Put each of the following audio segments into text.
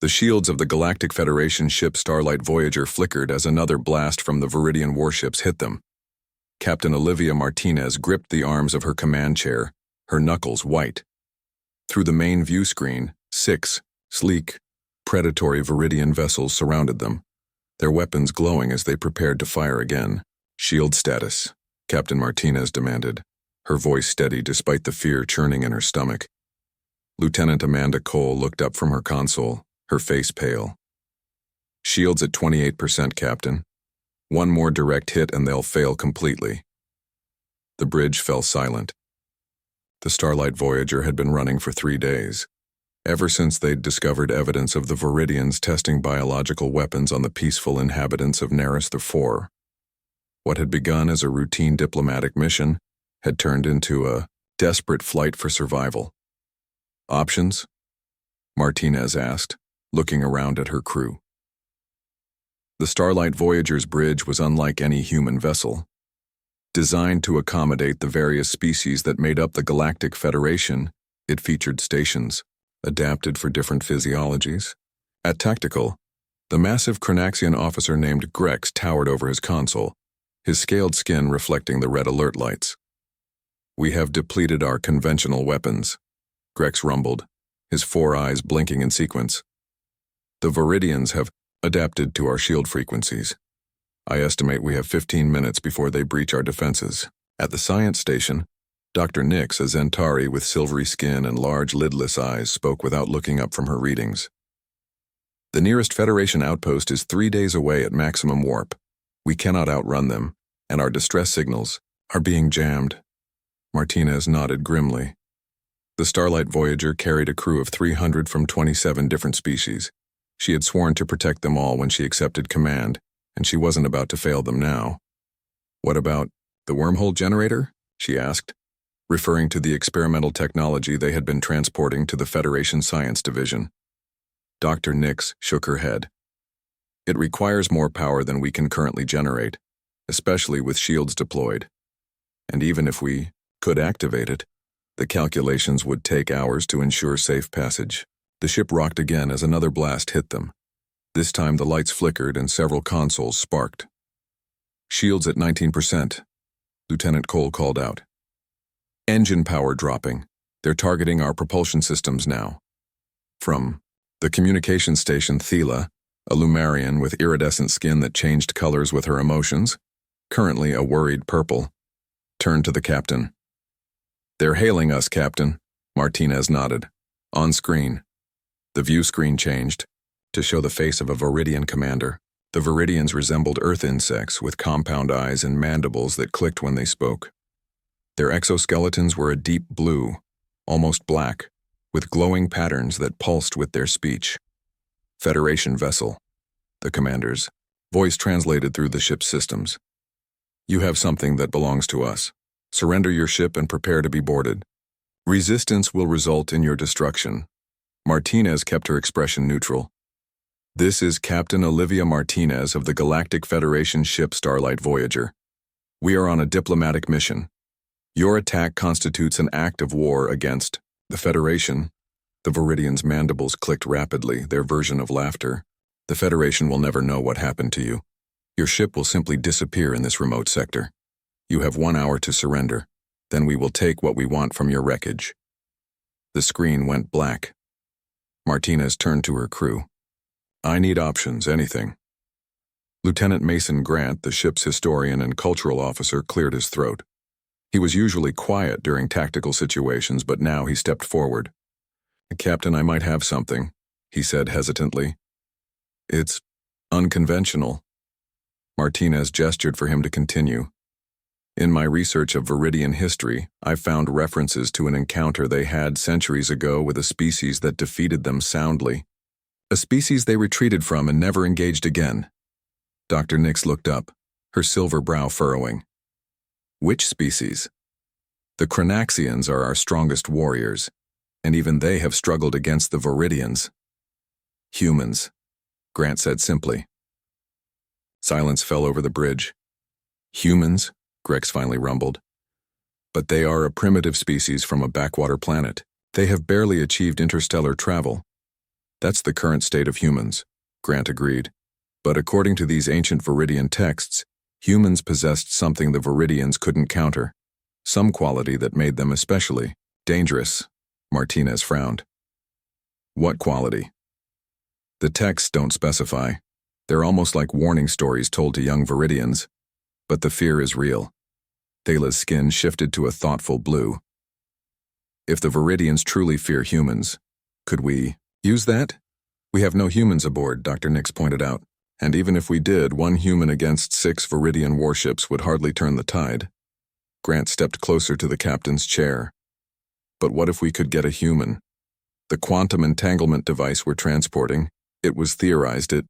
The shields of the Galactic Federation ship Starlight Voyager flickered as another blast from the Viridian warships hit them. Captain Olivia Martinez gripped the arms of her command chair, her knuckles white. Through the main view screen, 6 sleek, predatory Viridian vessels surrounded them, their weapons glowing as they prepared to fire again. "Shield status," Captain Martinez demanded, her voice steady despite the fear churning in her stomach. Lieutenant Amanda Cole looked up from her console, her face pale. "Shields at 28%, Captain. One more direct hit and they'll fail completely." The bridge fell silent. The Starlight Voyager had been running for 3 days, ever since they'd discovered evidence of the Viridians testing biological weapons on the peaceful inhabitants of Naris IV. What had begun as a routine diplomatic mission had turned into a desperate flight for survival. "Options?" Martinez asked, looking around at her crew. The Starlight Voyager's bridge was unlike any human vessel. Designed to accommodate the various species that made up the Galactic Federation, it featured stations, adapted for different physiologies. At Tactical, the massive Cronaxian officer named Grex towered over his console, his scaled skin reflecting the red alert lights. "We have depleted our conventional weapons," Grex rumbled, his 4 eyes blinking in sequence. "The Viridians have adapted to our shield frequencies. I estimate we have 15 minutes before they breach our defenses." At the science station, Dr. Nix, a Zentari with silvery skin and large lidless eyes, spoke without looking up from her readings. "The nearest Federation outpost is 3 days away at maximum warp. We cannot outrun them, and our distress signals are being jammed." Martinez nodded grimly. The Starlight Voyager carried a crew of 300 from 27 different species. She had sworn to protect them all when she accepted command, and she wasn't about to fail them now. "What about the wormhole generator?" she asked, referring to the experimental technology they had been transporting to the Federation Science Division. Dr. Nix shook her head. "It requires more power than we can currently generate, especially with shields deployed. And even if we could activate it, the calculations would take hours to ensure safe passage." The ship rocked again as another blast hit them. This time the lights flickered and several consoles sparked. "Shields at 19%, Lieutenant Cole called out. "Engine power dropping. They're targeting our propulsion systems now." From the communication station, Thela, a Lumarian with iridescent skin that changed colors with her emotions, currently a worried purple, turned to the captain. "They're hailing us, Captain," Martinez nodded. On screen, the view screen changed to show the face of a Viridian commander. The Viridians resembled earth insects with compound eyes and mandibles that clicked when they spoke. Their exoskeletons were a deep blue, almost black, with glowing patterns that pulsed with their speech. "Federation vessel," the commander's voice translated through the ship's systems. "You have something that belongs to us. Surrender your ship and prepare to be boarded. Resistance will result in your destruction." Martinez kept her expression neutral. "This is Captain Olivia Martinez of the Galactic Federation ship Starlight Voyager. We are on a diplomatic mission. Your attack constitutes an act of war against the Federation." The Viridians' mandibles clicked rapidly, their version of laughter. "The Federation will never know what happened to you. Your ship will simply disappear in this remote sector. You have 1 hour to surrender. Then we will take what we want from your wreckage." The screen went black. Martinez turned to her crew. "I need options, anything." Lieutenant Mason Grant, the ship's historian and cultural officer, cleared his throat. He was usually quiet during tactical situations, but now he stepped forward. "Captain, I might have something," he said hesitantly. "It's unconventional." Martinez gestured for him to continue. "In my research of Viridian history, I found references to an encounter they had centuries ago with a species that defeated them soundly. A species they retreated from and never engaged again." Dr. Nix looked up, her silver brow furrowing. "Which species?" "The Cronaxians are our strongest warriors, and even they have struggled against the Viridians." "Humans," Grant said simply. Silence fell over the bridge. "Humans?" Grex finally rumbled. "But they are a primitive species from a backwater planet. They have barely achieved interstellar travel. That's the current state of humans, Grant agreed. But according to these ancient Viridian texts, humans possessed something the Viridians couldn't counter, some quality that made them especially dangerous. Martinez frowned. What quality? The texts don't specify. They're almost like warning stories told to young Viridians. But the fear is real. Thala's skin shifted to a thoughtful blue. If the Viridians truly fear humans, could we use that? We have no humans aboard, Dr. Nix pointed out. And even if we did, one human against 6 Viridian warships would hardly turn the tide. Grant stepped closer to the captain's chair. But what if we could get a human? The quantum entanglement device we're transporting, it was theorized it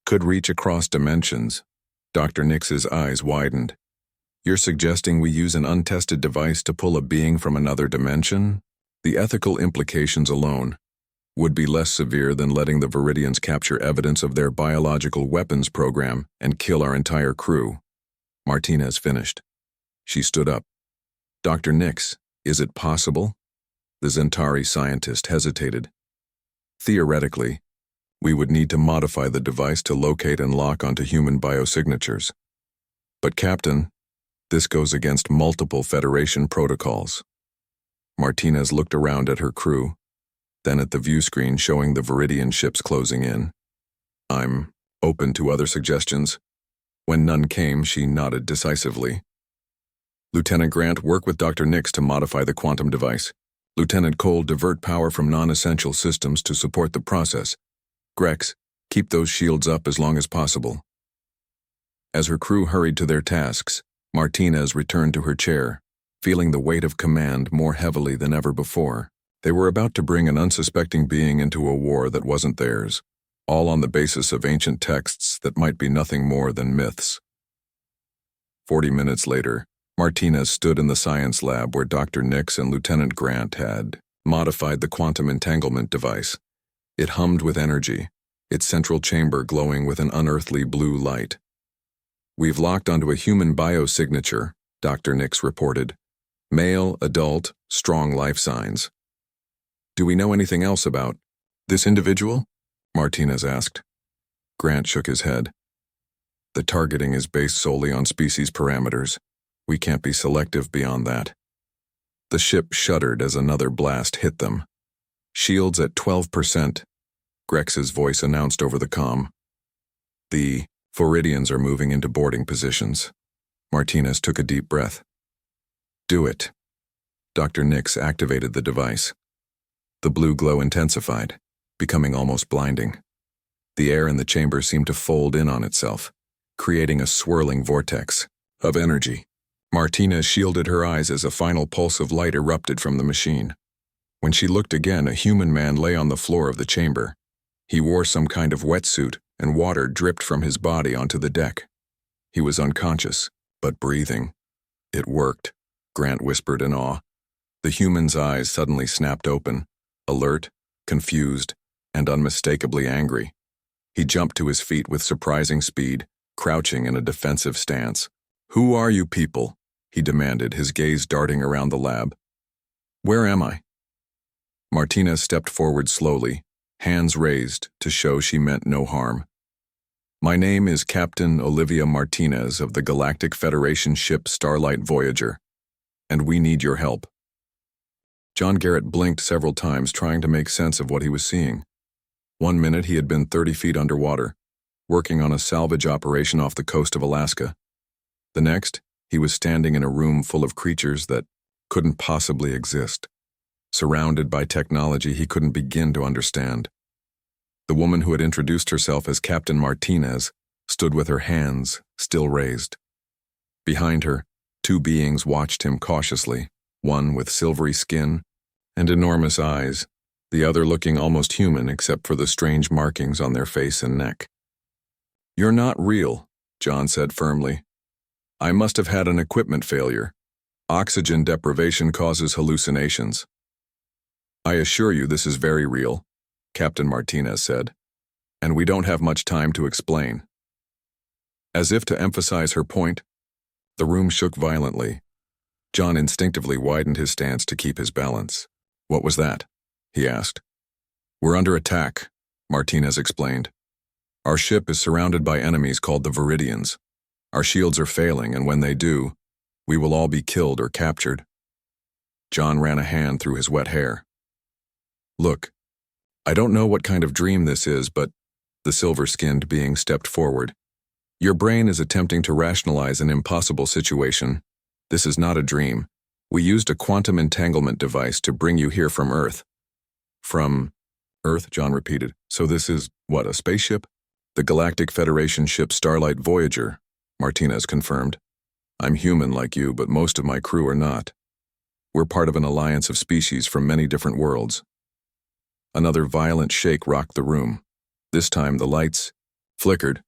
could reach across dimensions. Dr. Nix's eyes widened. You're suggesting we use an untested device to pull a being from another dimension? The ethical implications alone would be less severe than letting the Viridians capture evidence of their biological weapons program and kill our entire crew. Martinez finished. She stood up. Dr. Nix, is it possible? The Zentari scientist hesitated. Theoretically, we would need to modify the device to locate and lock onto human biosignatures. But Captain, this goes against multiple Federation protocols. Martinez looked around at her crew, then at the view screen showing the Viridian ships closing in. I'm open to other suggestions. When none came, she nodded decisively. Lieutenant Grant, work with Dr. Nix to modify the quantum device. Lieutenant Cole, divert power from non-essential systems to support the process. Grex, keep those shields up as long as possible. As her crew hurried to their tasks, Martinez returned to her chair, feeling the weight of command more heavily than ever before. They were about to bring an unsuspecting being into a war that wasn't theirs, all on the basis of ancient texts that might be nothing more than myths. 40 minutes later, Martinez stood in the science lab where Dr. Nix and Lieutenant Grant had modified the quantum entanglement device. It hummed with energy, its central chamber glowing with an unearthly blue light. We've locked onto a human biosignature, Dr. Nix reported. Male, adult, strong life signs. Do we know anything else about this individual? Martinez asked. Grant shook his head. The targeting is based solely on species parameters. We can't be selective beyond that. The ship shuddered as another blast hit them. Shields at 12%, Grex's voice announced over the comm. The Viridians are moving into boarding positions. Martinez took a deep breath. Do it. Dr. Nix activated the device. The blue glow intensified, becoming almost blinding. The air in the chamber seemed to fold in on itself, creating a swirling vortex of energy. Martinez shielded her eyes as a final pulse of light erupted from the machine. When she looked again, a human man lay on the floor of the chamber. He wore some kind of wetsuit, and water dripped from his body onto the deck. He was unconscious, but breathing. It worked, Grant whispered in awe. The human's eyes suddenly snapped open, alert, confused, and unmistakably angry. He jumped to his feet with surprising speed, crouching in a defensive stance. Who are you people? He demanded, his gaze darting around the lab. Where am I? Martinez stepped forward slowly, hands raised to show she meant no harm. My name is Captain Olivia Martinez of the Galactic Federation ship Starlight Voyager, and we need your help. John Garrett blinked several times, trying to make sense of what he was seeing. 1 minute he had been 30 feet underwater, working on a salvage operation off the coast of Alaska. The next, he was standing in a room full of creatures that couldn't possibly exist, surrounded by technology he couldn't begin to understand. The woman who had introduced herself as Captain Martinez stood with her hands still raised. Behind her, 2 beings watched him cautiously, one with silvery skin and enormous eyes, the other looking almost human except for the strange markings on their face and neck. You're not real, John said firmly. I must have had an equipment failure. Oxygen deprivation causes hallucinations. I assure you this is very real, Captain Martinez said, and we don't have much time to explain. As if to emphasize her point, the room shook violently. John instinctively widened his stance to keep his balance. What was that? He asked. We're under attack, Martinez explained. Our ship is surrounded by enemies called the Viridians. Our shields are failing, and when they do, we will all be killed or captured. John ran a hand through his wet hair. Look, I don't know what kind of dream this is, but the silver-skinned being stepped forward. Your brain is attempting to rationalize an impossible situation. This is not a dream. We used a quantum entanglement device to bring you here from Earth. From Earth, John repeated. So this is, what, a spaceship? The Galactic Federation ship Starlight Voyager, Martinez confirmed. I'm human like you, but most of my crew are not. We're part of an alliance of species from many different worlds. Another violent shake rocked the room. This time the lights flickered.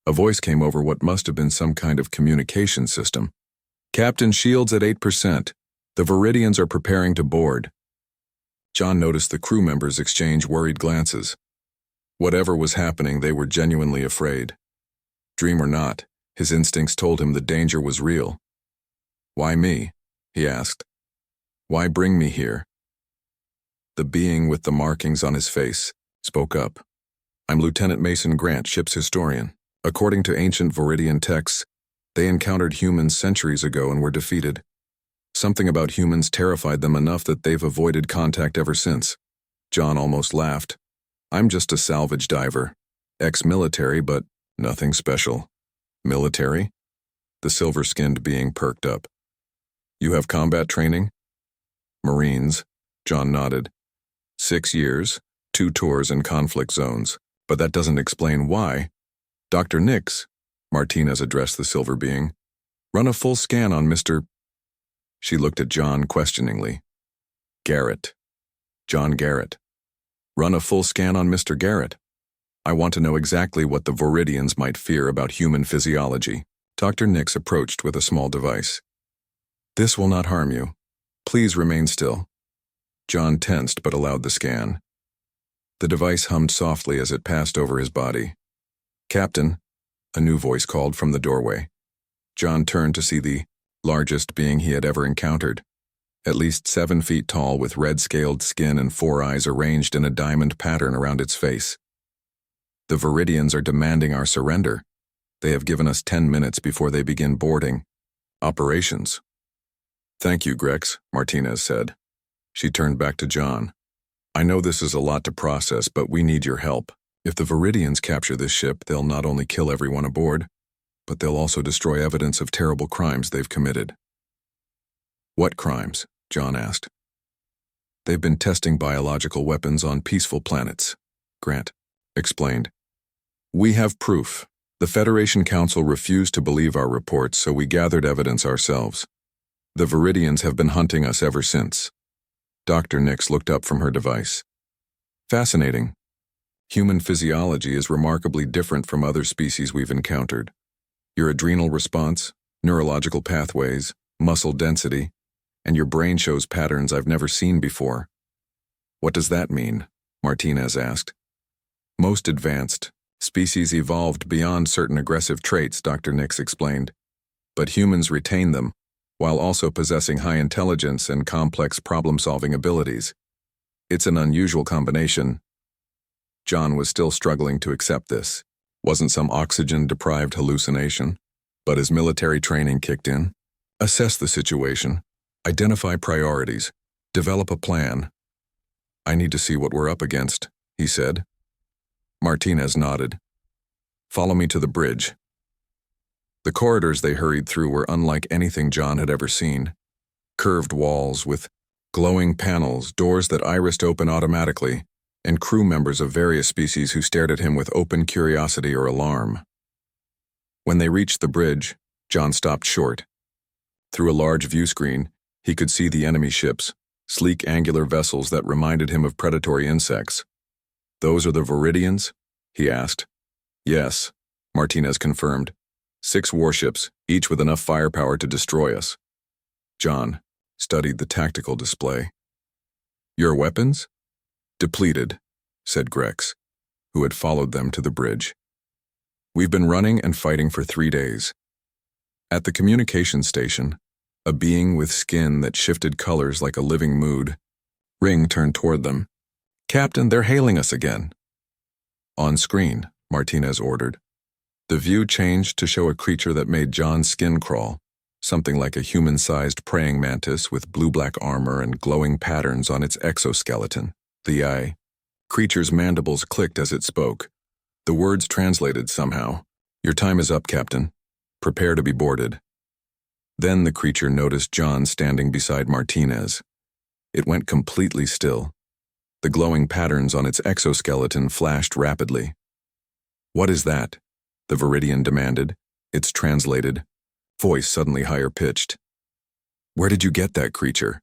A voice came over what must have been some kind of communication system. Captain, shields at 8%. The Viridians are preparing to board. John noticed the crew members exchange worried glances. Whatever was happening, they were genuinely afraid. Dream or not, his instincts told him the danger was real. Why me? He asked. Why bring me here? The being with the markings on his face spoke up. I'm Lieutenant Mason Grant, ship's historian. According to ancient Viridian texts, they encountered humans centuries ago and were defeated. Something about humans terrified them enough that they've avoided contact ever since. John almost laughed. I'm just a salvage diver. Ex-military, but nothing special. Military? The silver-skinned being perked up. You have combat training? Marines, John nodded. 6 years, 2 tours in conflict zones. But that doesn't explain why. Dr. Nix, Martinez addressed the silver being, run a full scan on Mr. She looked at John questioningly. Garrett. John Garrett. Run a full scan on Mr. Garrett. I want to know exactly what the Viridians might fear about human physiology. Dr. Nix approached with a small device. This will not harm you. Please remain still. John tensed but allowed the scan. The device hummed softly as it passed over his body. Captain, a new voice called from the doorway. John turned to see the largest being he had ever encountered. At least 7 feet tall with red-scaled skin and 4 eyes arranged in a diamond pattern around its face. The Viridians are demanding our surrender. They have given us 10 minutes before they begin boarding. Operations. Thank you, Grex, Martinez said. She turned back to John. I know this is a lot to process, but we need your help. If the Viridians capture this ship, they'll not only kill everyone aboard, but they'll also destroy evidence of terrible crimes they've committed. What crimes? John asked. They've been testing biological weapons on peaceful planets, Grant explained. We have proof. The Federation Council refused to believe our reports, so we gathered evidence ourselves. The Viridians have been hunting us ever since. Dr. Nix looked up from her device. Fascinating. Human physiology is remarkably different from other species we've encountered. Your adrenal response, neurological pathways, muscle density, and your brain shows patterns I've never seen before. What does that mean? Martinez asked. Most advanced species evolved beyond certain aggressive traits, Dr. Nix explained. But humans retain them, while also possessing high intelligence and complex problem-solving abilities. It's an unusual combination. John was still struggling to accept this. Wasn't some oxygen-deprived hallucination, but his military training kicked in. Assess the situation, identify priorities, develop a plan. I need to see what we're up against, he said. Martinez nodded. Follow me to the bridge. The corridors they hurried through were unlike anything John had ever seen. Curved walls with glowing panels, doors that irised open automatically, and crew members of various species who stared at him with open curiosity or alarm. When they reached the bridge, John stopped short. Through a large view screen, he could see the enemy ships, sleek angular vessels that reminded him of predatory insects. Those are the Viridians? He asked. Yes, Martinez confirmed. 6 warships, each with enough firepower to destroy us. John studied the tactical display. Your weapons? Depleted, said Grex, who had followed them to the bridge. We've been running and fighting for 3 days. At the communication station, a being with skin that shifted colors like a living mood, Ring turned toward them. Captain, they're hailing us again. On screen, Martinez ordered. The view changed to show a creature that made John's skin crawl, something like a human-sized praying mantis with blue-black armor and glowing patterns on its exoskeleton. The creature's mandibles clicked as it spoke. The words translated somehow. "Your time is up, Captain. Prepare to be boarded." Then the creature noticed John standing beside Martinez. It went completely still. The glowing patterns on its exoskeleton flashed rapidly. "What is that?" the Viridian demanded, its translated voice suddenly higher-pitched. "Where did you get that creature?"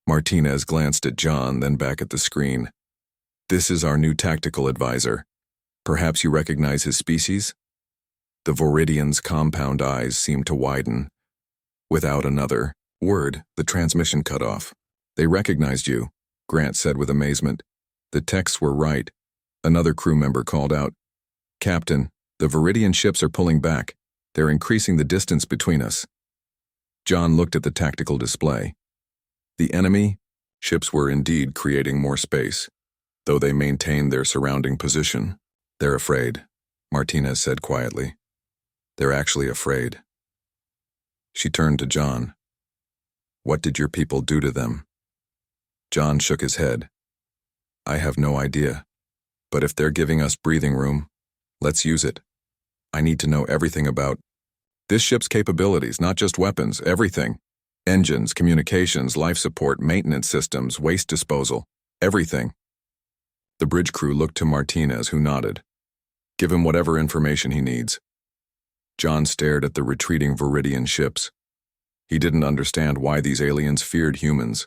Martinez glanced at John, then back at the screen. "This is our new tactical advisor. Perhaps you recognize his species?" The Viridian's compound eyes seemed to widen. Without another word, the transmission cut off. "They recognized you," Grant said with amazement. "The texts were right." Another crew member called out, "Captain, the Viridian ships are pulling back. They're increasing the distance between us." John looked at the tactical display. The enemy ships were indeed creating more space, though they maintained their surrounding position. "They're afraid," Martinez said quietly. "They're actually afraid." She turned to John. "What did your people do to them?" John shook his head. "I have no idea. But if they're giving us breathing room, let's use it. I need to know everything about this ship's capabilities, not just weapons, everything. Engines, communications, life support, maintenance systems, waste disposal, everything." The bridge crew looked to Martinez, who nodded. "Give him whatever information he needs." John stared at the retreating Viridian ships. He didn't understand why these aliens feared humans,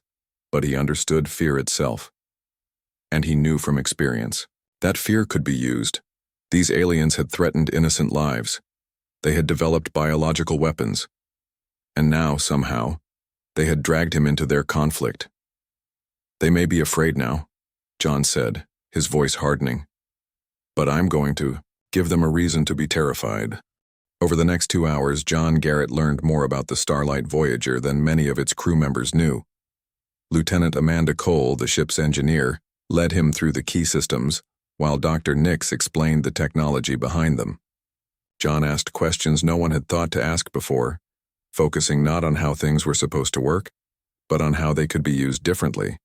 but he understood fear itself. And he knew from experience that fear could be used. These aliens had threatened innocent lives. They had developed biological weapons. And now, somehow, they had dragged him into their conflict. "They may be afraid now," John said, his voice hardening. "But I'm going to give them a reason to be terrified." Over the next 2 hours, John Garrett learned more about the Starlight Voyager than many of its crew members knew. Lieutenant Amanda Cole, the ship's engineer, led him through the key systems, while Dr. Nix explained the technology behind them. John asked questions no one had thought to ask before, focusing not on how things were supposed to work, but on how they could be used differently.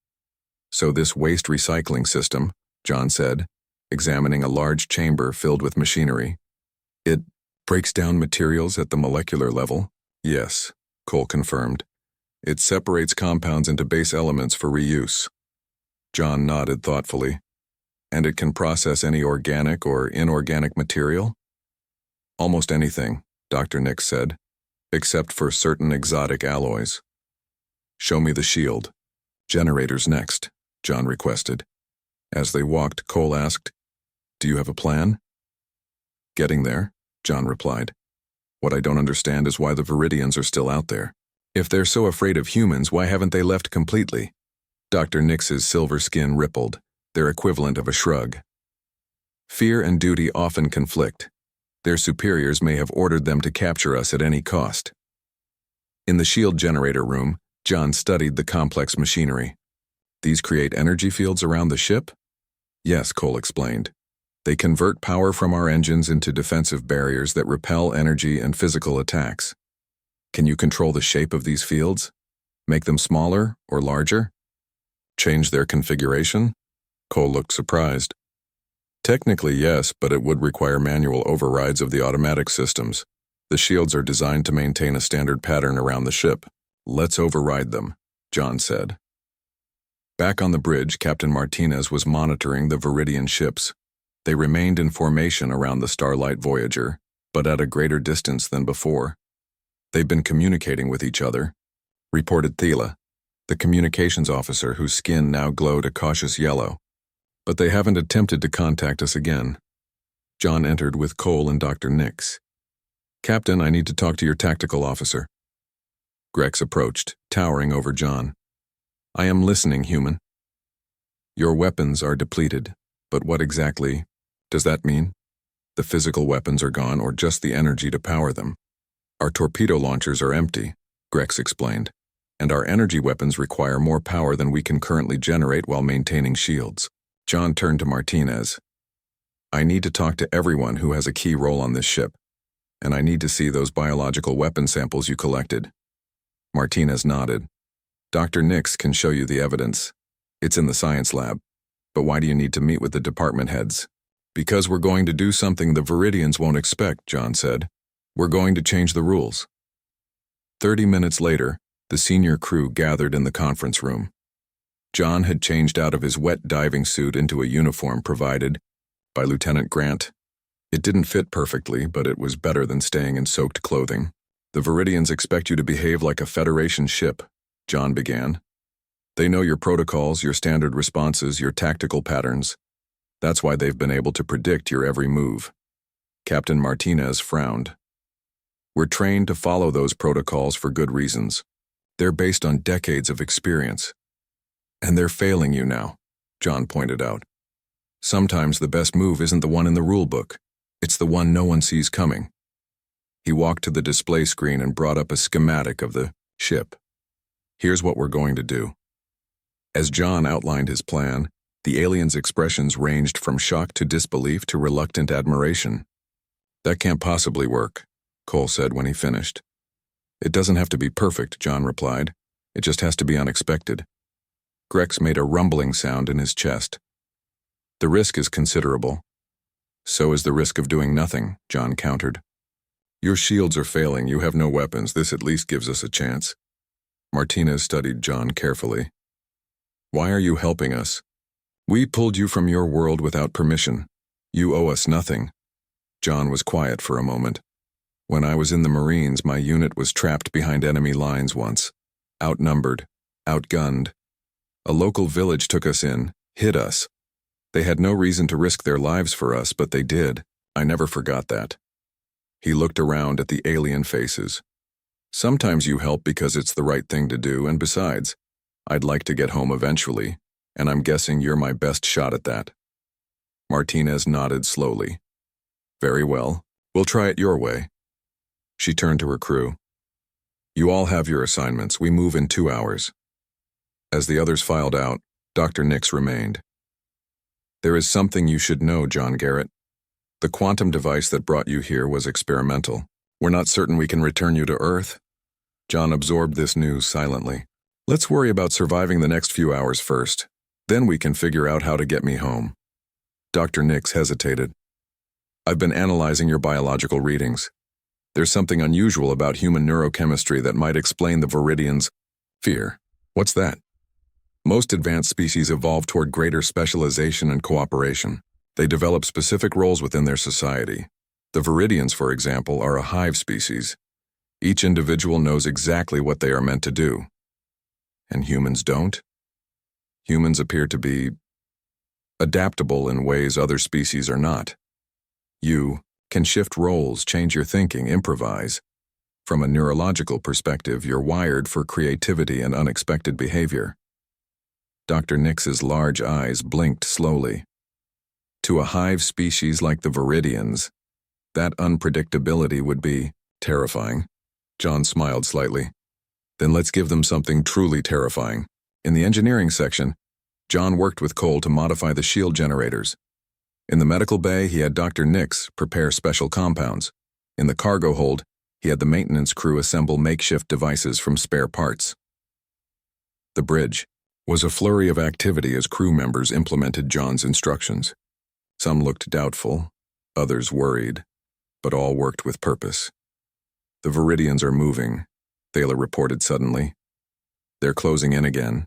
"So this waste recycling system," John said, examining a large chamber filled with machinery, "it breaks down materials at the molecular level?" "Yes," Cole confirmed. "It separates compounds into base elements for reuse." John nodded thoughtfully. "And it can process any organic or inorganic material?" "Almost anything," Dr. Nix said, "except for certain exotic alloys." "Show me the shield." "Generators next," John requested. As they walked, Cole asked, "Do you have a plan?" "Getting there," John replied. "What I don't understand is why the Viridians are still out there. If they're so afraid of humans, why haven't they left completely?" Dr. Nix's silver skin rippled, their equivalent of a shrug. "Fear and duty often conflict. Their superiors may have ordered them to capture us at any cost." In the shield generator room, John studied the complex machinery. "These create energy fields around the ship?" "Yes," Cole explained. "They convert power from our engines into defensive barriers that repel energy and physical attacks." "Can you control the shape of these fields? Make them smaller or larger? Change their configuration?" Cole looked surprised. "Technically, yes, but it would require manual overrides of the automatic systems. The shields are designed to maintain a standard pattern around the ship. Let's override them," John said. Back on the bridge, Captain Martinez was monitoring the Viridian ships. They remained in formation around the Starlight Voyager, but at a greater distance than before. "They've been communicating with each other," reported Thela, the communications officer whose skin now glowed a cautious yellow. "But they haven't attempted to contact us again." John entered with Cole and Dr. Nix. "Captain, I need to talk to your tactical officer." Grex approached, towering over John. "I am listening, human." "Your weapons are depleted, but what exactly does that mean? The physical weapons are gone or just the energy to power them?" "Our torpedo launchers are empty," Grex explained, "and our energy weapons require more power than we can currently generate while maintaining shields." John turned to Martinez. I need to talk to everyone who has a key role on this ship, and I need to see those biological weapon samples you collected." Martinez nodded. "Dr. Nix can show you the evidence. It's in the science lab. But why do you need to meet with the department heads?" "Because we're going to do something the Viridians won't expect," John said. "We're going to change the rules." 30 minutes later, the senior crew gathered in the conference room. John had changed out of his wet diving suit into a uniform provided by Lieutenant Grant. It didn't fit perfectly, but it was better than staying in soaked clothing. "The Viridians expect you to behave like a Federation ship," John began. "They know your protocols, your standard responses, your tactical patterns. That's why they've been able to predict your every move." Captain Martinez frowned. "We're trained to follow those protocols for good reasons. They're based on decades of experience. And they're failing you now," John pointed out. "Sometimes the best move isn't the one in the rulebook. It's the one no one sees coming." He walked to the display screen and brought up a schematic of the ship. "Here's what we're going to do." As John outlined his plan, the aliens' expressions ranged from shock to disbelief to reluctant admiration. "That can't possibly work," Cole said when he finished. "It doesn't have to be perfect," John replied. "It just has to be unexpected." Grex made a rumbling sound in his chest. "The risk is considerable." "So is the risk of doing nothing," John countered. "Your shields are failing, you have no weapons, this at least gives us a chance." Martinez studied John carefully. "Why are you helping us? We pulled you from your world without permission. You owe us nothing." John was quiet for a moment. "When I was in the Marines, my unit was trapped behind enemy lines once. Outnumbered, outgunned. A local village took us in, hid us. They had no reason to risk their lives for us, but they did. I never forgot that." He looked around at the alien faces. "Sometimes you help because it's the right thing to do, and besides, I'd like to get home eventually, and I'm guessing you're my best shot at that." Martinez nodded slowly. "Very well, we'll try it your way." She turned to her crew. "You all have your assignments. We move in 2 hours." As the others filed out, Dr. Nix remained. "There is something you should know, John Garrett. The quantum device that brought you here was experimental. We're not certain we can return you to Earth." John absorbed this news silently. "Let's worry about surviving the next few hours first. Then we can figure out how to get me home." Dr. Nix hesitated. "I've been analyzing your biological readings. There's something unusual about human neurochemistry that might explain the Viridians' fear." "What's that?" "Most advanced species evolve toward greater specialization and cooperation. They develop specific roles within their society. The Viridians, for example, are a hive species. Each individual knows exactly what they are meant to do. And humans don't? Humans appear to be adaptable in ways other species are not. You can shift roles, change your thinking, improvise. From a neurological perspective, you're wired for creativity and unexpected behavior." Dr. Nix's large eyes blinked slowly. "To a hive species like the Viridians, that unpredictability would be terrifying." John smiled slightly. "Then let's give them something truly terrifying." In the engineering section, John worked with Cole to modify the shield generators. In the medical bay, he had Dr. Nix prepare special compounds. In the cargo hold, he had the maintenance crew assemble makeshift devices from spare parts. The bridge was a flurry of activity as crew members implemented John's instructions. Some looked doubtful, others worried, but all worked with purpose. "The Viridians are moving," Thaler reported suddenly. "They're closing in again."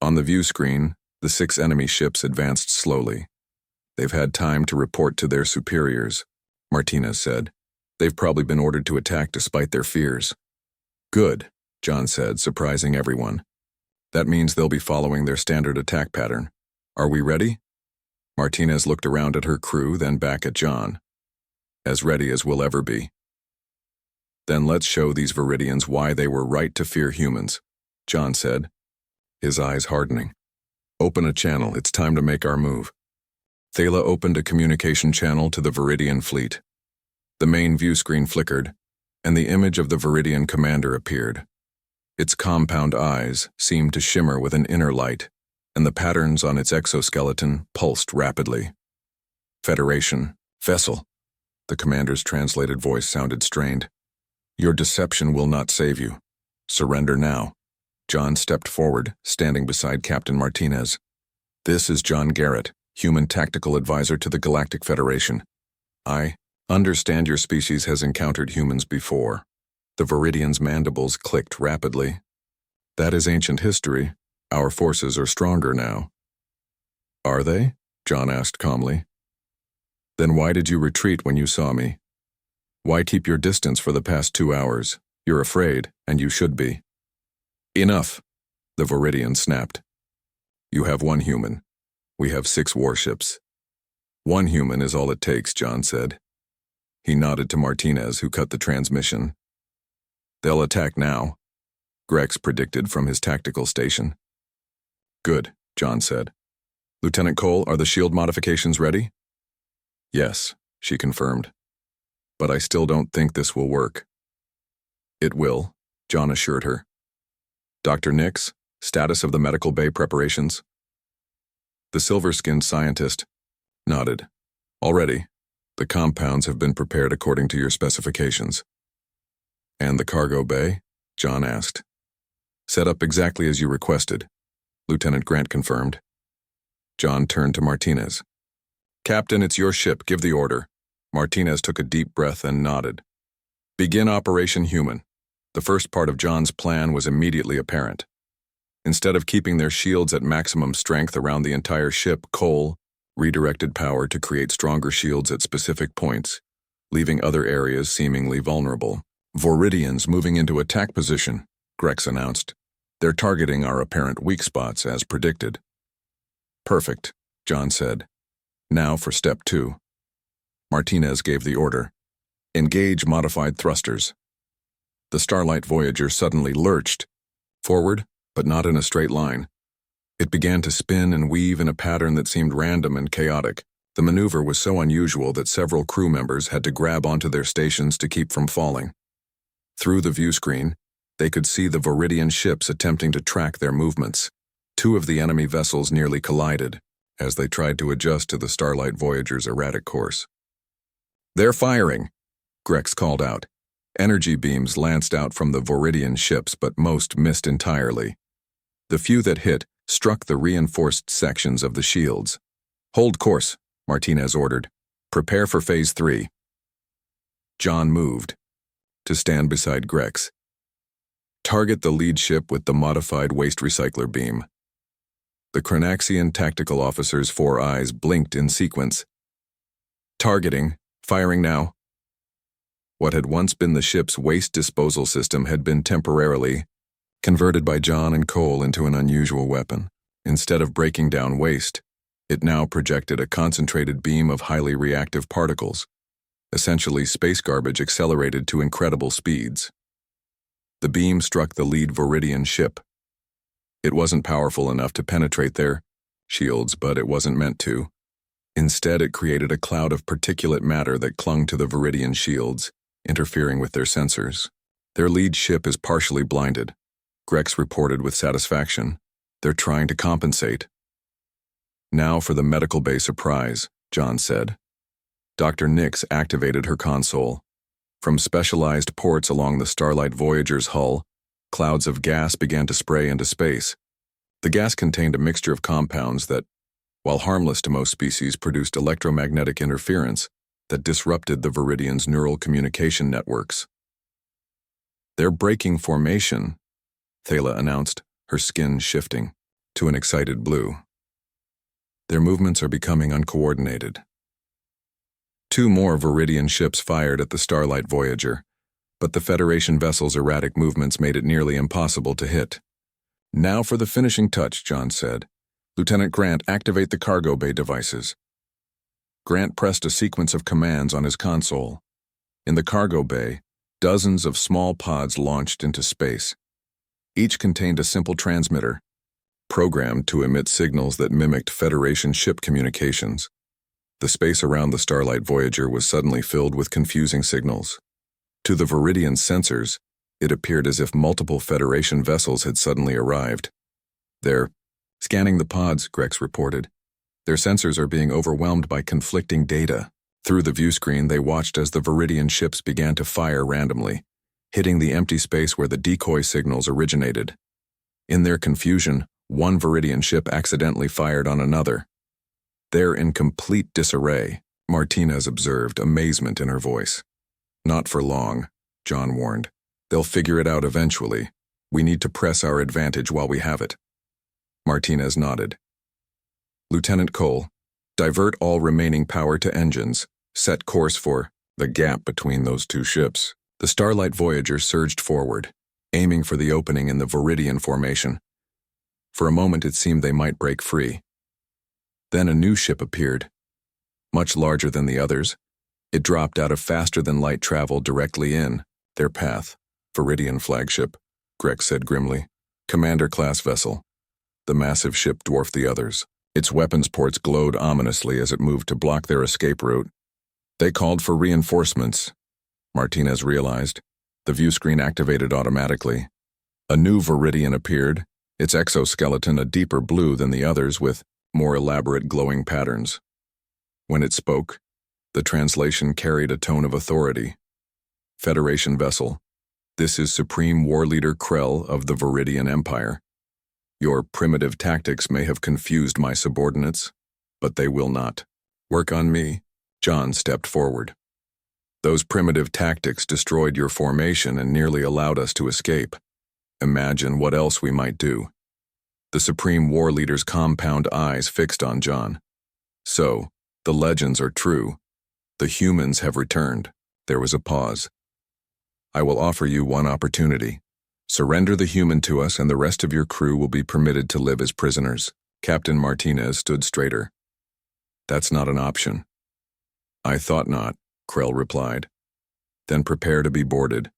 On the view screen, the 6 enemy ships advanced slowly. "They've had time to report to their superiors," Martinez said. "They've probably been ordered to attack despite their fears." "Good," John said, surprising everyone. "That means they'll be following their standard attack pattern. Are we ready?" Martinez looked around at her crew, then back at John. "As ready as we'll ever be." "Then let's show these Viridians why they were right to fear humans," John said, his eyes hardening. "Open a channel, it's time to make our move." Thala opened a communication channel to the Viridian fleet. The main view screen flickered, and the image of the Viridian commander appeared. Its compound eyes seemed to shimmer with an inner light, and the patterns on its exoskeleton pulsed rapidly. Federation. Vessel. The commander's translated voice sounded strained. Your deception will not save you. Surrender now. John stepped forward, standing beside Captain Martinez. This is John Garrett, human tactical advisor to the Galactic Federation. I understand your species has encountered humans before. The Viridian's mandibles clicked rapidly. That is ancient history. Our forces are stronger now. Are they? John asked calmly. Then why did you retreat when you saw me? Why keep your distance for the past 2 hours? You're afraid, and you should be. Enough, the Viridian snapped. You have 1 human. We have 6 warships. 1 human is all it takes, John said. He nodded to Martinez, who cut the transmission. They'll attack now, Grex predicted from his tactical station. Good, John said. Lieutenant Cole, are the shield modifications ready? Yes, she confirmed. But I still don't think this will work. It will, John assured her. Dr. Nix, status of the medical bay preparations? The silver-skinned scientist nodded. Already, the compounds have been prepared according to your specifications. And the cargo bay? John asked. Set up exactly as you requested, Lieutenant Grant confirmed. John turned to Martinez. Captain, it's your ship. Give the order. Martinez took a deep breath and nodded. Begin Operation Human. The first part of John's plan was immediately apparent. Instead of keeping their shields at maximum strength around the entire ship, Cole redirected power to create stronger shields at specific points, leaving other areas seemingly vulnerable. Viridians moving into attack position, Grex announced. They're targeting our apparent weak spots as predicted. Perfect, John said. Now for step 2. Martinez gave the order. Engage modified thrusters. The Starlight Voyager suddenly lurched, forward, but not in a straight line. It began to spin and weave in a pattern that seemed random and chaotic. The maneuver was so unusual that several crew members had to grab onto their stations to keep from falling. Through the view screen, they could see the Viridian ships attempting to track their movements. 2 of the enemy vessels nearly collided as they tried to adjust to the Starlight Voyager's erratic course. They're firing, Grex called out. Energy beams lanced out from the Viridian ships, but most missed entirely. The few that hit struck the reinforced sections of the shields. Hold course, Martinez ordered. Prepare for Phase 3. John moved to stand beside Grex. Target the lead ship with the modified waste recycler beam. The Chronaxian tactical officer's 4 eyes blinked in sequence. Targeting, firing now. What had once been the ship's waste disposal system had been temporarily converted by John and Cole into an unusual weapon. Instead of breaking down waste, it now projected a concentrated beam of highly reactive particles, essentially space garbage accelerated to incredible speeds. The beam struck the lead Viridian ship. It wasn't powerful enough to penetrate their shields, but it wasn't meant to. Instead, it created a cloud of particulate matter that clung to the Viridian shields, interfering with their sensors. Their lead ship is partially blinded, Grex reported with satisfaction. They're trying to compensate. Now for the medical bay surprise, John said. Dr. Nix activated her console. From specialized ports along the Starlight Voyager's hull, clouds of gas began to spray into space. The gas contained a mixture of compounds that, while harmless to most species, produced electromagnetic interference that disrupted the Viridians' neural communication networks. They're breaking formation, Thala announced, her skin shifting to an excited blue. Their movements are becoming uncoordinated. 2 more Viridian ships fired at the Starlight Voyager, but the Federation vessel's erratic movements made it nearly impossible to hit. Now for the finishing touch, John said. Lieutenant Grant, activate the cargo bay devices. Grant pressed a sequence of commands on his console. In the cargo bay, dozens of small pods launched into space. Each contained a simple transmitter, programmed to emit signals that mimicked Federation ship communications. The space around the Starlight Voyager was suddenly filled with confusing signals. To the Viridian sensors, it appeared as if multiple Federation vessels had suddenly arrived. They're scanning the pods, Grex reported. Their sensors are being overwhelmed by conflicting data. Through the view screen, they watched as the Viridian ships began to fire randomly, hitting the empty space where the decoy signals originated. In their confusion, one Viridian ship accidentally fired on another. "They're in complete disarray," Martinez observed, amazement in her voice. "Not for long," John warned. "They'll figure it out eventually. We need to press our advantage while we have it." Martinez nodded. "Lieutenant Cole, divert all remaining power to engines. Set course for the gap between those two ships." The Starlight Voyager surged forward, aiming for the opening in the Viridian formation. For a moment it seemed they might break free. Then a new ship appeared. Much larger than the others, it dropped out of faster-than-light travel directly in their path. "Viridian flagship," Greg said grimly. "Commander-class vessel." The massive ship dwarfed the others. Its weapons ports glowed ominously as it moved to block their escape route. They called for reinforcements, Martinez realized. The view screen activated automatically. A new Viridian appeared, its exoskeleton a deeper blue than the others with more elaborate glowing patterns. When it spoke, the translation carried a tone of authority. "Federation vessel, this is Supreme War Leader Krell of the Viridian Empire. Your primitive tactics may have confused my subordinates, but they will not. Work on me." John stepped forward. "Those primitive tactics destroyed your formation and nearly allowed us to escape. Imagine what else we might do." The Supreme War Leader's compound eyes fixed on John. "So, the legends are true. The humans have returned." There was a pause. "I will offer you one opportunity. Surrender the human to us and the rest of your crew will be permitted to live as prisoners." Captain Martinez stood straighter. "That's not an option." "I thought not," Krell replied. "Then prepare to be boarded.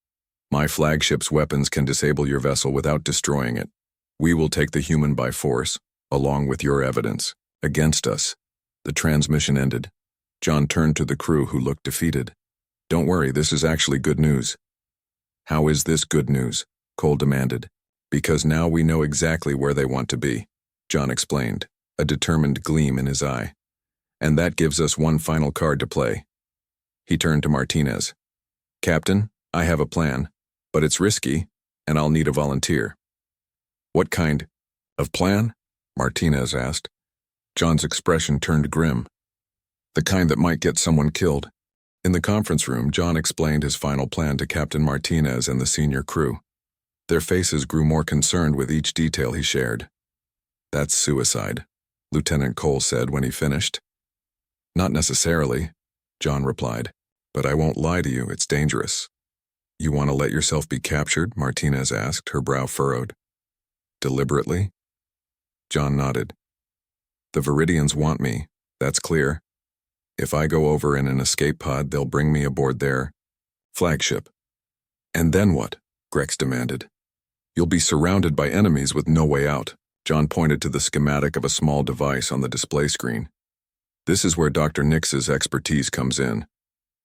My flagship's weapons can disable your vessel without destroying it. We will take the human by force, along with your evidence, against us." The transmission ended. John turned to the crew who looked defeated. "Don't worry, this is actually good news." "How is this good news?" Cole demanded. "Because now we know exactly where they want to be," John explained, a determined gleam in his eye. "And that gives us one final card to play." He turned to Martinez. "Captain, I have a plan, but it's risky, and I'll need a volunteer." "What kind of plan?" Martinez asked. John's expression turned grim. "The kind that might get someone killed." In the conference room, John explained his final plan to Captain Martinez and the senior crew. Their faces grew more concerned with each detail he shared. "That's suicide," Lieutenant Cole said when he finished. "Not necessarily," John replied, "but I won't lie to you, it's dangerous." "You want to let yourself be captured?" Martinez asked, her brow furrowed. "Deliberately?" John nodded. "The Viridians want me, that's clear. If I go over in an escape pod, they'll bring me aboard their flagship." "And then what?" Grex demanded. "You'll be surrounded by enemies with no way out." John pointed to the schematic of a small device on the display screen. "This is where Dr. Nix's expertise comes in.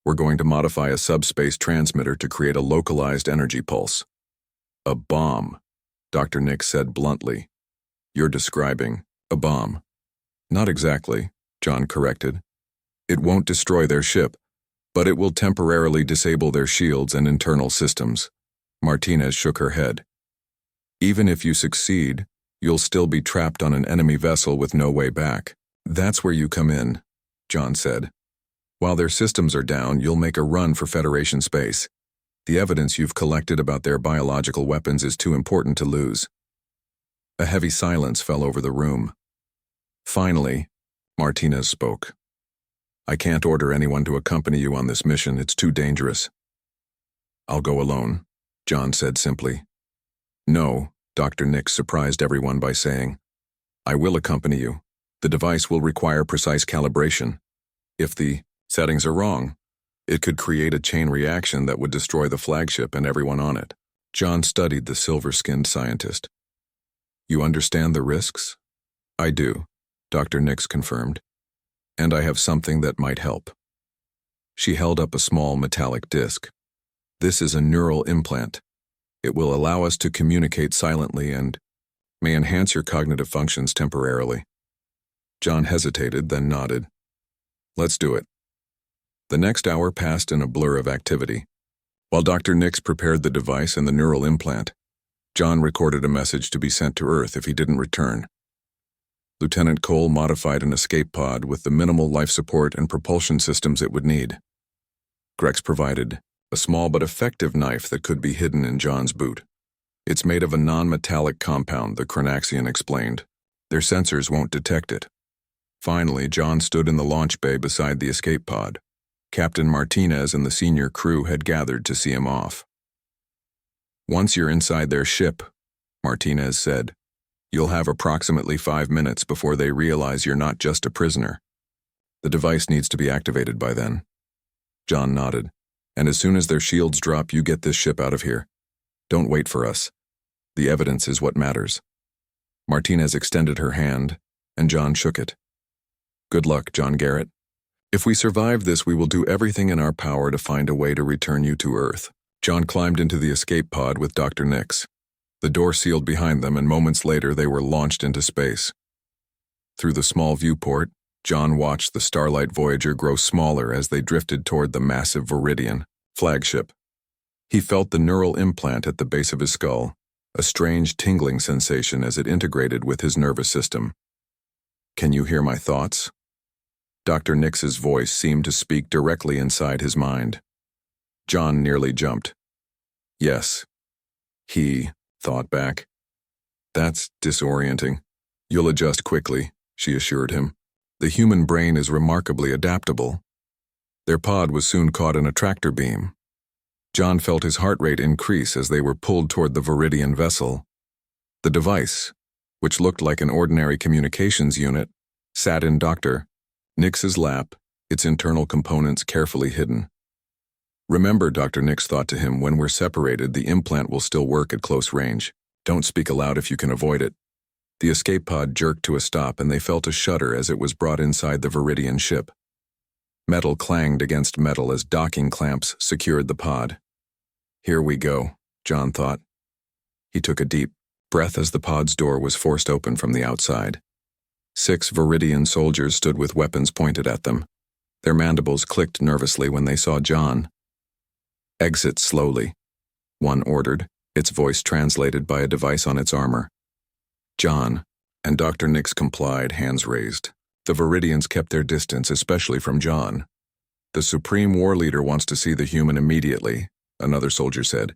We're going to modify a subspace transmitter to create a localized energy pulse." "A bomb," Dr. Nix said bluntly. "You're describing a bomb." "Not exactly," John corrected. "It won't destroy their ship, but it will temporarily disable their shields and internal systems." Martinez shook her head. "Even if you succeed, you'll still be trapped on an enemy vessel with no way back." "That's where you come in," John said. "While their systems are down, you'll make a run for Federation space. The evidence you've collected about their biological weapons is too important to lose." A heavy silence fell over the room. Finally, Martinez spoke. "I can't order anyone to accompany you on this mission, it's too dangerous." "I'll go alone," John said simply. "No," Dr. Nix surprised everyone by saying. "I will accompany you. The device will require precise calibration. If the settings are wrong, it could create a chain reaction that would destroy the flagship and everyone on it." John studied the silver-skinned scientist. "You understand the risks?" "I do," Dr. Nix confirmed. "And I have something that might help." She held up a small metallic disc. "This is a neural implant. It will allow us to communicate silently and may enhance your cognitive functions temporarily." John hesitated, then nodded. Let's do it. The next hour passed in a blur of activity. While Dr. Nix prepared the device and the neural implant, John recorded a message to be sent to Earth if he didn't return. Lieutenant Cole modified an escape pod with the minimal life support and propulsion systems it would need. Grex provided a small but effective knife that could be hidden in John's boot. It's made of a non-metallic compound, the Chronaxian explained. Their sensors won't detect it. Finally, John stood in the launch bay beside the escape pod. Captain Martinez and the senior crew had gathered to see him off. Once you're inside their ship, Martinez said, you'll have approximately 5 minutes before they realize you're not just a prisoner. The device needs to be activated by then. John nodded. And as soon as their shields drop, you get this ship out of here. Don't wait for us. The evidence is what matters. Martinez extended her hand, and John shook it. Good luck, John Garrett. If we survive this, we will do everything in our power to find a way to return you to Earth. John climbed into the escape pod with Dr. Nix. The door sealed behind them, and moments later they were launched into space. Through the small viewport, John watched the Starlight Voyager grow smaller as they drifted toward the massive Viridian flagship. He felt the neural implant at the base of his skull, a strange tingling sensation as it integrated with his nervous system. Can you hear my thoughts? Dr. Nix's voice seemed to speak directly inside his mind. John nearly jumped. Yes. He thought back. That's disorienting. You'll adjust quickly, she assured him. The human brain is remarkably adaptable. Their pod was soon caught in a tractor beam. John felt his heart rate increase as they were pulled toward the Viridian vessel. The device, which looked like an ordinary communications unit, sat in Dr. Nix's lap, its internal components carefully hidden. Remember, Dr. Nix thought to him, when we're separated, the implant will still work at close range. Don't speak aloud if you can avoid it. The escape pod jerked to a stop, and they felt a shudder as it was brought inside the Viridian ship. Metal clanged against metal as docking clamps secured the pod. Here we go, John thought. He took a deep breath as the pod's door was forced open from the outside. 6 Viridian soldiers stood with weapons pointed at them. Their mandibles clicked nervously when they saw John. Exit slowly, one ordered, its voice translated by a device on its armor. John and Dr. Nix complied, hands raised. The Viridians kept their distance, especially from John. The Supreme War Leader wants to see the human immediately, another soldier said.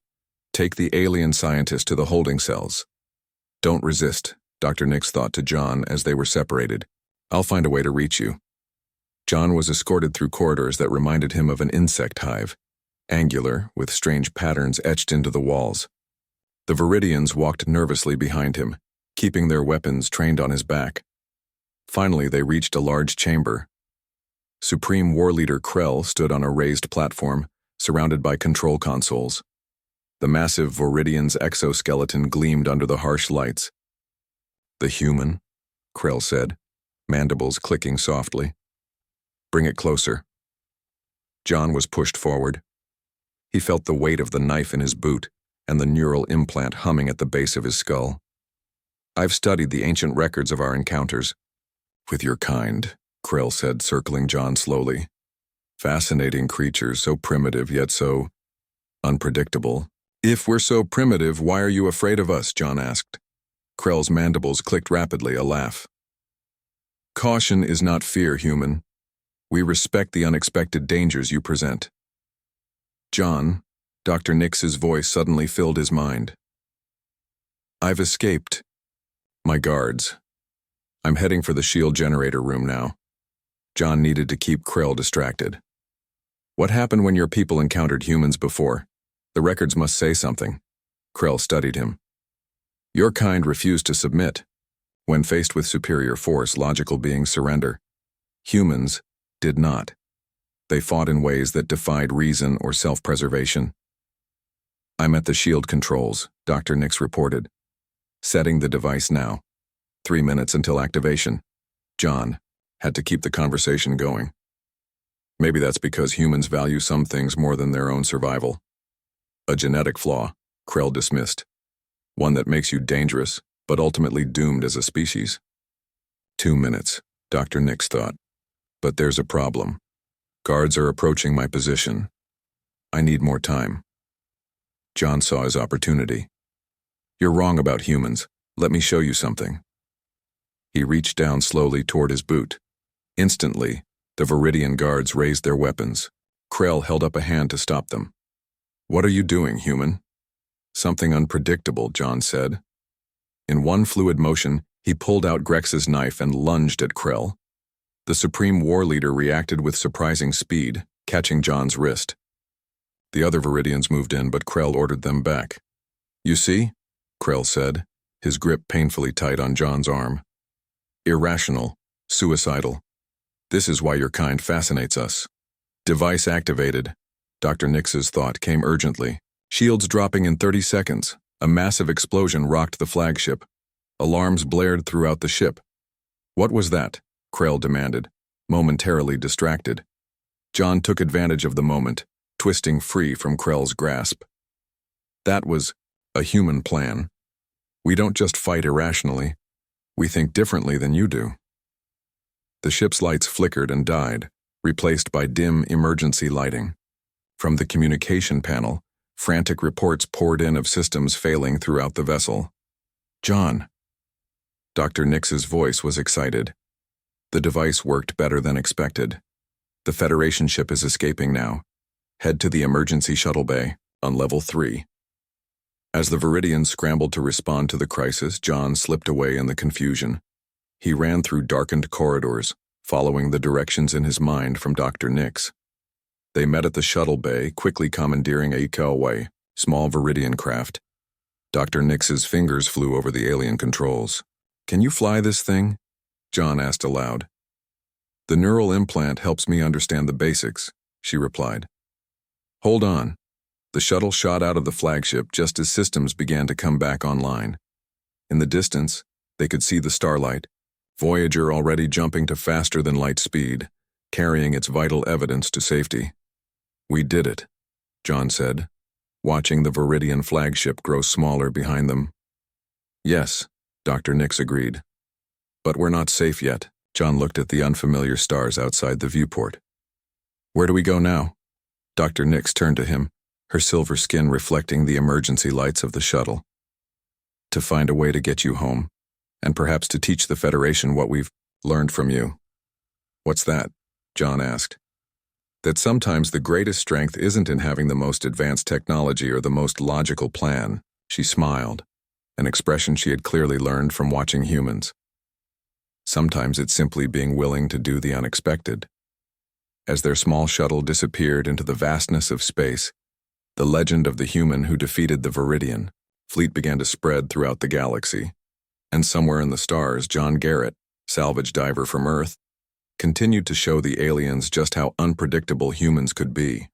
Take the alien scientist to the holding cells. Don't resist, Dr. Nix thought to John as they were separated. I'll find a way to reach you. John was escorted through corridors that reminded him of an insect hive, angular, with strange patterns etched into the walls. The Viridians walked nervously behind him, keeping their weapons trained on his back. Finally, they reached a large chamber. Supreme War Leader Krell stood on a raised platform, surrounded by control consoles. The massive Viridian's exoskeleton gleamed under the harsh lights. The human, Krell said, mandibles clicking softly. Bring it closer. John was pushed forward. He felt the weight of the knife in his boot and the neural implant humming at the base of his skull. I've studied the ancient records of our encounters. With your kind, Krell said, circling John slowly. Fascinating creatures, so primitive yet so unpredictable. If we're so primitive, why are you afraid of us? John asked. Krell's mandibles clicked rapidly, a laugh. Caution is not fear, human. We respect the unexpected dangers you present. John, Dr. Nix's voice suddenly filled his mind. I've escaped. My guards. I'm heading for the shield generator room now. John needed to keep Krell distracted. What happened when your people encountered humans before? The records must say something. Krell studied him. Your kind refused to submit. When faced with superior force, logical beings surrender. Humans did not. They fought in ways that defied reason or self-preservation. I'm at the shield controls, Dr. Nix reported. Setting the device now. 3 minutes until activation. John had to keep the conversation going. Maybe that's because humans value some things more than their own survival. A genetic flaw, Krell dismissed. One that makes you dangerous, but ultimately doomed as a species. 2 minutes. Dr. Nix thought. But there's a problem. Guards are approaching my position. I need more time. John saw his opportunity. You're wrong about humans. Let me show you something. He reached down slowly toward his boot. Instantly, the Viridian guards raised their weapons. Krell held up a hand to stop them. What are you doing, human? Something unpredictable, John said. In one fluid motion, he pulled out Grex's knife and lunged at Krell. The Supreme War Leader reacted with surprising speed, catching John's wrist. The other Viridians moved in, but Krell ordered them back. You see? Krell said, his grip painfully tight on John's arm. Irrational, suicidal. This is why your kind fascinates us. Device activated. Dr. Nix's thought came urgently. Shields dropping in 30 seconds. A massive explosion rocked the flagship. Alarms blared throughout the ship. What was that? Krell demanded, momentarily distracted. John took advantage of the moment, twisting free from Krell's grasp. That was a human plan. We don't just fight irrationally. We think differently than you do. The ship's lights flickered and died, replaced by dim emergency lighting. From the communication panel, frantic reports poured in of systems failing throughout the vessel. John. Dr. Nix's voice was excited. The device worked better than expected. The Federation ship is escaping now. Head to the emergency shuttle bay, on level 3. As the Viridians scrambled to respond to the crisis, John slipped away in the confusion. He ran through darkened corridors, following the directions in his mind from Dr. Nix. They met at the shuttle bay, quickly commandeering a HFY, small Viridian craft. Dr. Nix's fingers flew over the alien controls. Can you fly this thing? John asked aloud. The neural implant helps me understand the basics, she replied. Hold on. The shuttle shot out of the flagship just as systems began to come back online. In the distance, they could see the starlight, Voyager already jumping to faster than light speed, carrying its vital evidence to safety. We did it, John said, watching the Viridian flagship grow smaller behind them. Yes, Dr. Nix agreed. But we're not safe yet. John looked at the unfamiliar stars outside the viewport. Where do we go now? Dr. Nix turned to him, her silver skin reflecting the emergency lights of the shuttle. To find a way to get you home, and perhaps to teach the Federation what we've learned from you. What's that? John asked. That sometimes the greatest strength isn't in having the most advanced technology or the most logical plan. She smiled, an expression she had clearly learned from watching humans. Sometimes it's simply being willing to do the unexpected. As their small shuttle disappeared into the vastness of space, the legend of the human who defeated the Viridian fleet began to spread throughout the galaxy. And somewhere in the stars, John Garrett, salvage diver from Earth, continued to show the aliens just how unpredictable humans could be.